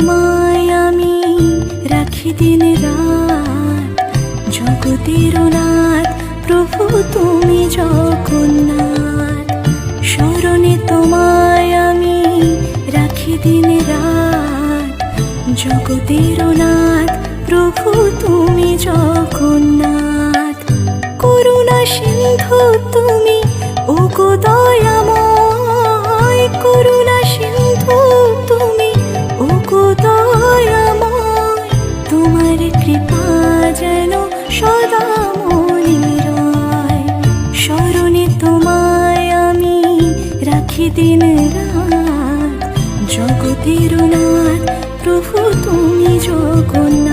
তোমায় আমি রাখি দিন রাত, জগতের নাথ প্রভু তুমি জগন্নাথ। স্মরণে তোমায় আমি রাখি দিন রাত, জগতের নাথ প্রভু তুমি জগন্নাথ। করুণা সিন্ধু তুমি ওগো দয়াময়, করুণা সিন্ধু তুমি ওগো দয়াময়। তোমার কৃপা যেন সদা মনে রয়, স্মরণে তোমায় আমি রাখি দিন রাত, জগতের নাথ প্রভু তুমি জগন্নাথ।